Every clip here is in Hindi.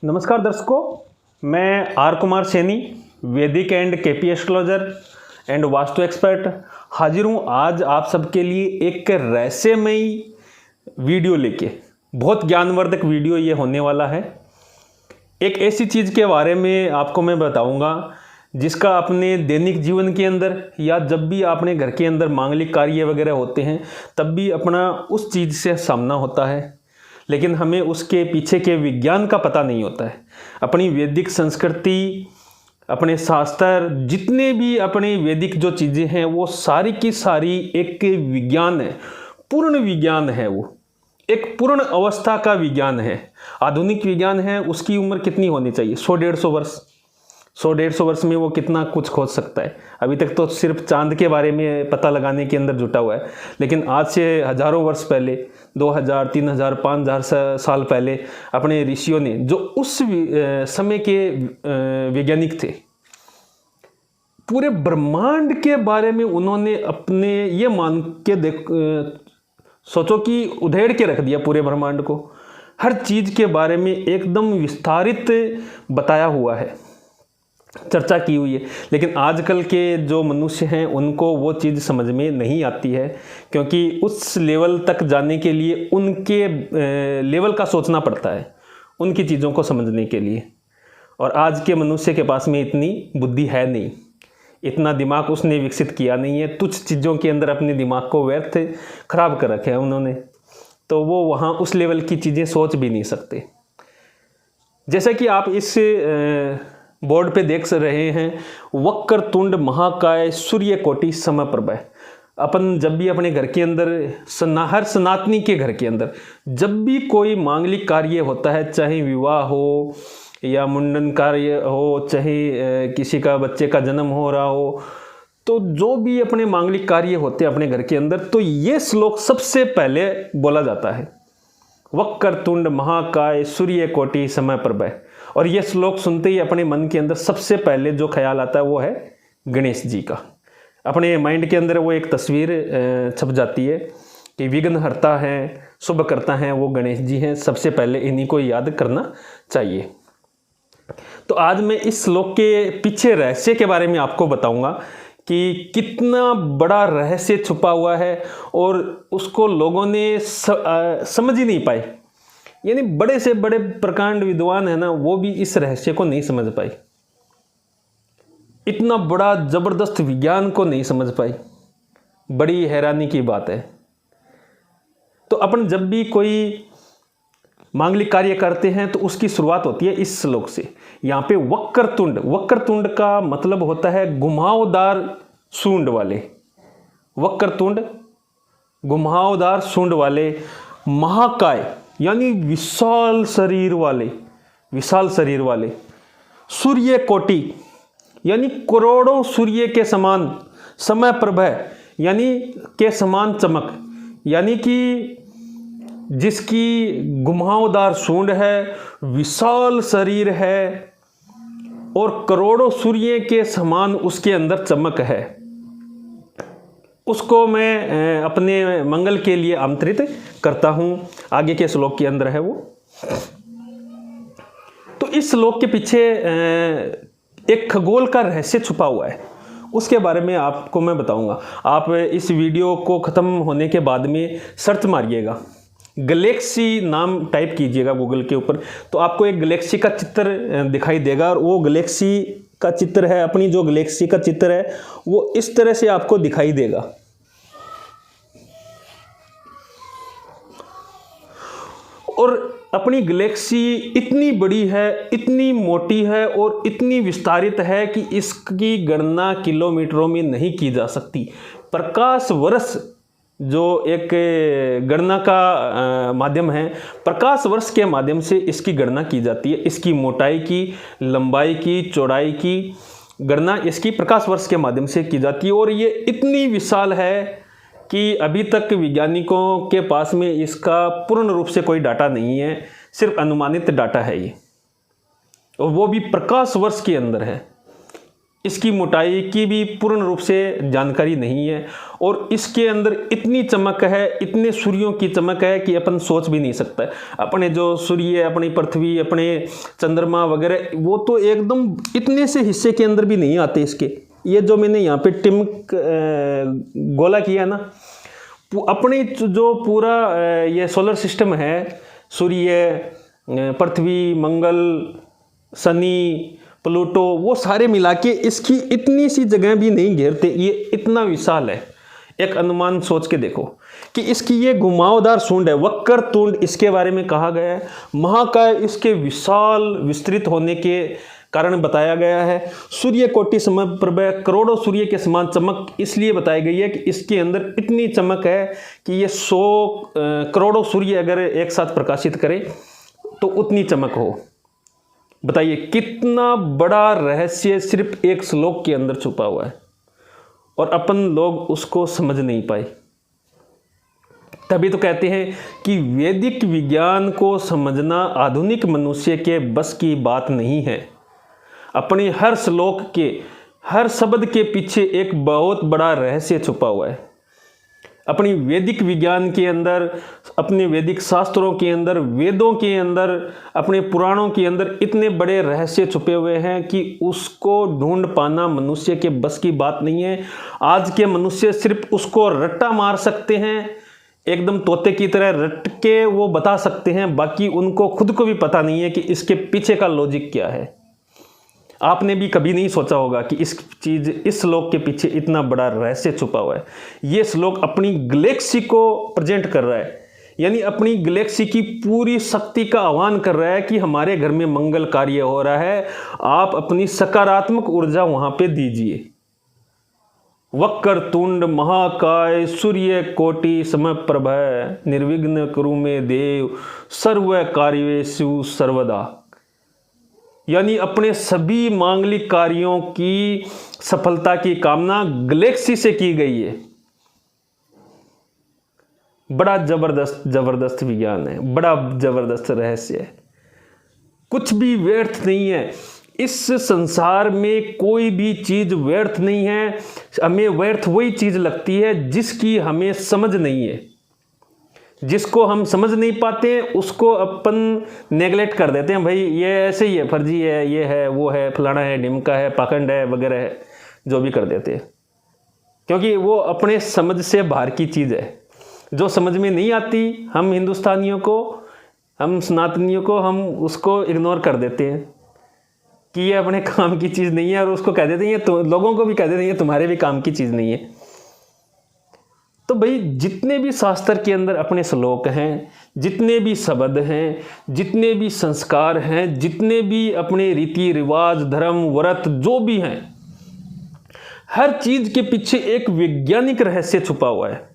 नमस्कार दर्शकों, मैं आर कुमार सैनी, वैदिक and KP astrologer and vastu expert हाजिर हूँ आज आप सबके लिए एक रहस्यमयी वीडियो लेके। बहुत ज्ञानवर्धक वीडियो ये होने वाला है। एक ऐसी चीज़ के बारे में आपको मैं बताऊंगा जिसका अपने दैनिक जीवन के अंदर या जब भी अपने घर के अंदर मांगलिक कार्य वगैरह होते हैं तब भी अपना उस चीज़ से सामना होता है, लेकिन हमें उसके पीछे के विज्ञान का पता नहीं होता है। अपनी वैदिक संस्कृति, अपने शास्त्र, जितने भी अपने वैदिक जो चीज़ें हैं वो सारी की सारी एक विज्ञान है, पूर्ण विज्ञान है। वो एक पूर्ण अवस्था का विज्ञान है। आधुनिक विज्ञान है, उसकी उम्र कितनी होनी चाहिए? 100-150 वर्ष। 100-150 वर्ष में वो कितना कुछ खोज सकता है। अभी तक तो सिर्फ चांद के बारे में पता लगाने के अंदर जुटा हुआ है, लेकिन आज से हजारों वर्ष पहले, 2000, 3000, 5000 साल पहले अपने ऋषियों ने, जो उस समय के वैज्ञानिक थे, पूरे ब्रह्मांड के बारे में उन्होंने अपने ये मान के सोचो कि उधेड़ के रख दिया पूरे ब्रह्मांड को। हर चीज़ के बारे में एकदम विस्तारित बताया हुआ है, चर्चा की हुई है। लेकिन आजकल के जो मनुष्य हैं उनको वो चीज़ समझ में नहीं आती है, क्योंकि उस लेवल तक जाने के लिए उनके लेवल का सोचना पड़ता है उनकी चीज़ों को समझने के लिए। और आज के मनुष्य के पास में इतनी बुद्धि है नहीं, इतना दिमाग उसने विकसित किया नहीं है। तुच्छ चीज़ों के अंदर अपने दिमाग को व्यर्थ खराब कर रखे हैं उन्होंने, तो वो वहाँ उस लेवल की चीज़ें सोच भी नहीं सकते। जैसा कि आप इस बोर्ड पे देख रहे हैं, वक्रतुंड महाकाय सूर्यकोटि समप्रभ। अपन जब भी अपने घर के अंदर, हर सनातनी के घर के अंदर जब भी कोई मांगलिक कार्य होता है, चाहे विवाह हो या मुंडन कार्य हो, चाहे किसी का बच्चे का जन्म हो रहा हो, तो जो भी अपने मांगलिक कार्य होते हैं अपने घर के अंदर, तो ये श्लोक सबसे पहले बोला जाता है, वक्रतुंड महाकाय सूर्यकोटि समप्रभ। और ये श्लोक सुनते ही अपने मन के अंदर सबसे पहले जो ख्याल आता है वो है गणेश जी का। अपने माइंड के अंदर वो एक तस्वीर छप जाती है कि विघ्नहर्ता हैं, शुभ करता हैं, वो गणेश जी हैं। सबसे पहले इन्हीं को याद करना चाहिए। तो आज मैं इस श्लोक के पीछे रहस्य के बारे में आपको बताऊंगा कि कितना बड़ा रहस्य छुपा हुआ है और उसको लोगों ने समझ ही नहीं पाए। यानी बड़े से बड़े प्रकांड विद्वान है ना, वो भी इस रहस्य को नहीं समझ पाए, इतना बड़ा जबरदस्त विज्ञान को नहीं समझ पाई। बड़ी हैरानी की बात है। तो अपन जब भी कोई मांगलिक कार्य करते हैं तो उसकी शुरुआत होती है इस श्लोक से। यहाँ पे वक्रतुंड, वक्रतुंड का मतलब होता है घुमावदार सूंड वाले। वक्रतुंड, घुमावदार सूंड वाले। महाकाय यानी विशाल शरीर वाले, विशाल शरीर वाले। सूर्य कोटि यानी करोड़ों सूर्य के समान, समय प्रभ यानी के समान चमक, यानी कि जिसकी घुमावदार सूंड है, विशाल शरीर है और करोड़ों सूर्य के समान उसके अंदर चमक है, उसको मैं अपने मंगल के लिए आमंत्रित करता हूं। आगे के श्लोक के अंदर है वो। तो इस श्लोक के पीछे एक खगोल का रहस्य छुपा हुआ है, उसके बारे में आपको मैं बताऊंगा। आप इस वीडियो को ख़त्म होने के बाद में सर्च मारिएगा, गैलेक्सी नाम टाइप कीजिएगा गूगल के ऊपर, तो आपको एक गैलेक्सी का चित्र दिखाई देगा। और वो गैलेक्सी का चित्र है, अपनी जो गैलेक्सी का चित्र है वो इस तरह से आपको दिखाई देगा। और अपनी गैलेक्सी इतनी बड़ी है, इतनी मोटी है और इतनी विस्तारित है कि इसकी गणना किलोमीटरों में नहीं की जा सकती। प्रकाश वर्ष जो एक गणना का माध्यम है, प्रकाश वर्ष के माध्यम से इसकी गणना की जाती है। इसकी मोटाई की, लंबाई की, चौड़ाई की गणना इसकी प्रकाश वर्ष के माध्यम से की जाती है। और ये इतनी विशाल है कि अभी तक वैज्ञानिकों के पास में इसका पूर्ण रूप से कोई डाटा नहीं है, सिर्फ अनुमानित डाटा है ये, और वो भी प्रकाश वर्ष के अंदर है। इसकी मोटाई की भी पूर्ण रूप से जानकारी नहीं है, और इसके अंदर इतनी चमक है, इतने सूर्यों की चमक है कि अपन सोच भी नहीं सकता है। अपने जो सूर्य, अपनी पृथ्वी, अपने चंद्रमा वगैरह, वो तो एकदम इतने से हिस्से के अंदर भी नहीं आते इसके। ये जो मैंने यहाँ पे टिमक गोला किया ना, अपने जो पूरा ये सोलर सिस्टम है, सूर्य, पृथ्वी, मंगल, शनि, प्लूटो, वो सारे मिला के इसकी इतनी सी जगह भी नहीं घेरते। ये इतना विशाल है। एक अनुमान सोच के देखो कि इसकी ये घुमावदार सूंड है, वक्र तुंड इसके बारे में कहा गया है। महाकाय इसके विशाल विस्तृत होने के कारण बताया गया है। सूर्य कोटि समप्रभ, करोड़ों सूर्य के समान चमक इसलिए बताई गई है कि इसके अंदर इतनी चमक है कि ये 100 करोड़ों सूर्य अगर एक साथ प्रकाशित करे तो उतनी चमक हो। बताइए कितना बड़ा रहस्य सिर्फ एक श्लोक के अंदर छुपा हुआ है, और अपन लोग उसको समझ नहीं पाए। तभी तो कहते हैं कि वैदिक विज्ञान को समझना आधुनिक मनुष्य के बस की बात नहीं है। अपने हर श्लोक के, हर शब्द के पीछे एक बहुत बड़ा रहस्य छुपा हुआ है। अपनी वैदिक विज्ञान के अंदर, अपने वैदिक शास्त्रों के अंदर, वेदों के अंदर, अपने पुराणों के अंदर इतने बड़े रहस्य छुपे हुए हैं कि उसको ढूंढ पाना मनुष्य के बस की बात नहीं है। आज के मनुष्य सिर्फ उसको रट्टा मार सकते हैं, एकदम तोते की तरह रट के वो बता सकते हैं, बाकी उनको खुद को भी पता नहीं है कि इसके पीछे का लॉजिक क्या है। आपने भी कभी नहीं सोचा होगा कि इस श्लोक के पीछे इतना बड़ा रहस्य छुपा हुआ है। ये श्लोक अपनी गैलेक्सी को प्रेजेंट कर रहा है, यानी अपनी गैलेक्सी की पूरी शक्ति का आह्वान कर रहा है कि हमारे घर में मंगल कार्य हो रहा है, आप अपनी सकारात्मक ऊर्जा वहां पे दीजिए। वक्रतुंड महाकाय सूर्य कोटि समप्रभ, निर्विघ्न कुरु मे देव सर्व कार्येषु सर्वदा। यानी अपने सभी मांगलिक कार्यों की सफलता की कामना गैलेक्सी से की गई है। बड़ा जबरदस्त विज्ञान है, बड़ा जबरदस्त रहस्य है। कुछ भी व्यर्थ नहीं है इस संसार में, कोई भी चीज व्यर्थ नहीं है। हमें व्यर्थ वही चीज लगती है जिसकी हमें समझ नहीं है। जिसको हम समझ नहीं पाते हैं उसको अपन नेगलेक्ट कर देते हैं। भाई ये ऐसे ही है, फर्जी है, ये है, वो है, फलाना है, ढिमका है, पाखंड है वगैरह है, जो भी कर देते हैं, क्योंकि वो अपने समझ से बाहर की चीज़ है जो समझ में नहीं आती। हम हिंदुस्तानियों को, हम सनातनियों को, हम उसको इग्नोर कर देते हैं कि ये अपने काम की चीज़ नहीं है, और उसको कह देते हैं, तो लोगों को भी कह देते हैं तुम्हारे भी काम की चीज़ नहीं है। तो भाई जितने भी शास्त्र के अंदर अपने श्लोक हैं, जितने भी शब्द हैं, जितने भी संस्कार हैं, जितने भी अपने रीति रिवाज, धर्म, व्रत जो भी हैं, हर चीज के पीछे एक वैज्ञानिक रहस्य छुपा हुआ है।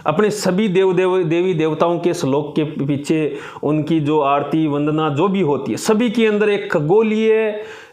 अपने सभी देवी देवताओं के श्लोक के पीछे उनकी जो आरती वंदना जो भी होती है, सभी के अंदर एक खगोलीय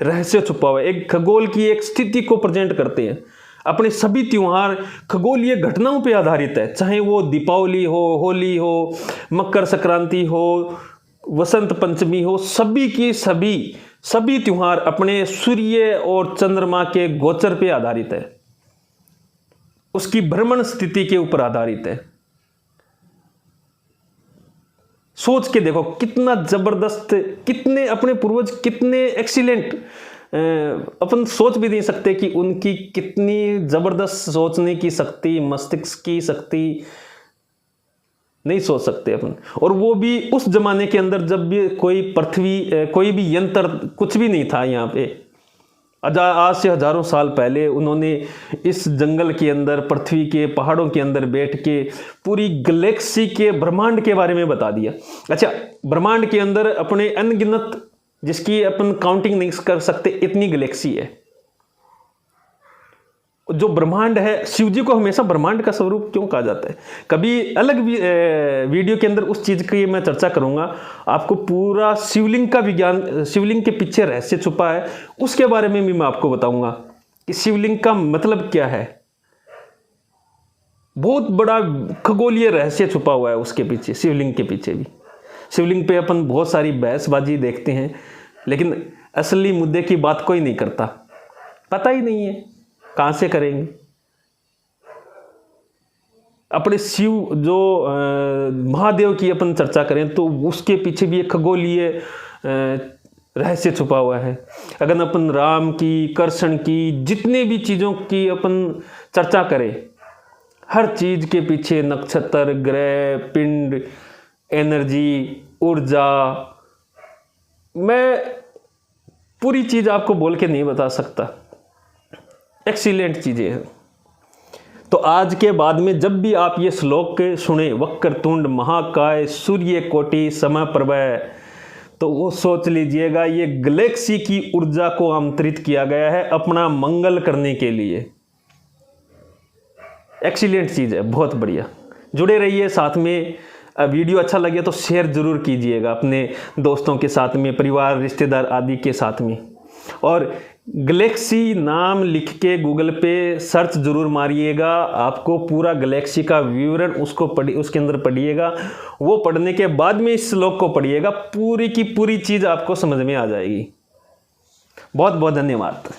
रहस्य छुपा हुआ है। एक खगोल की एक स्थिति को प्रेजेंट करते हैं। अपने सभी त्योहार खगोलीय घटनाओं पे आधारित है, चाहे वो दीपावली हो, होली हो, मकर संक्रांति हो, वसंत पंचमी हो, सभी की सभी त्योहार अपने सूर्य और चंद्रमा के गोचर पे आधारित है, उसकी भ्रमण स्थिति के ऊपर आधारित है। सोच के देखो कितना जबरदस्त, कितने अपने पूर्वज कितने एक्सीलेंट, अपन सोच भी नहीं सकते कि उनकी कितनी जबरदस्त सोचने की शक्ति, मस्तिष्क की शक्ति नहीं सोच सकते अपन। और वो भी उस जमाने के अंदर जब भी कोई भी यंत्र कुछ भी नहीं था यहाँ पे। आज से हजारों साल पहले उन्होंने इस जंगल के अंदर, पृथ्वी के पहाड़ों के अंदर बैठ के पूरी गैलेक्सी के ब्रह्मांड के बारे में बता दिया। अच्छा, ब्रह्मांड के अंदर अपने अनगिनत, जिसकी अपन काउंटिंग नहीं कर सकते, इतनी गैलेक्सी है। जो ब्रह्मांड है, शिव जी को हमेशा ब्रह्मांड का स्वरूप क्यों कहा जाता है, कभी अलग वीडियो के अंदर उस चीज की मैं चर्चा करूंगा। आपको पूरा शिवलिंग का विज्ञान, शिवलिंग के पीछे रहस्य छुपा है, उसके बारे में भी मैं आपको बताऊंगा कि शिवलिंग का मतलब क्या है। बहुत बड़ा खगोलीय रहस्य छुपा हुआ है उसके पीछे, शिवलिंग के पीछे भी। शिवलिंग पे अपन बहुत सारी बहसबाजी देखते हैं, लेकिन असली मुद्दे की बात कोई नहीं करता। पता ही नहीं है, कहाँ से करेंगे। अपने शिव जो महादेव की अपन चर्चा करें तो उसके पीछे भी एक खगोलीय रहस्य छुपा हुआ है। अगर अपन राम की, कृष्ण की, जितने भी चीज़ों की अपन चर्चा करें, हर चीज़ के पीछे नक्षत्र, ग्रह, पिंड, एनर्जी, ऊर्जा, मैं पूरी चीज़ आपको बोल के नहीं बता सकता। एक्सीलेंट चीज़ें हैं। तो आज के बाद में जब भी आप ये श्लोक सुने, वक्रतुंड महाकाय सूर्य कोटि समप्रभ, तो वो सोच लीजिएगा ये गैलेक्सी की ऊर्जा को आमंत्रित किया गया है अपना मंगल करने के लिए। एक्सीलेंट चीज़ है, बहुत बढ़िया। जुड़े रहिए साथ में। वीडियो अच्छा लगे तो शेयर ज़रूर कीजिएगा अपने दोस्तों के साथ में, परिवार, रिश्तेदार आदि के साथ में। और गैलेक्सी नाम लिख के गूगल पे सर्च जरूर मारिएगा, आपको पूरा गैलेक्सी का विवरण उसके अंदर पढ़िएगा। वो पढ़ने के बाद में इस श्लोक को पढ़िएगा, पूरी की पूरी चीज़ आपको समझ में आ जाएगी। बहुत बहुत धन्यवाद।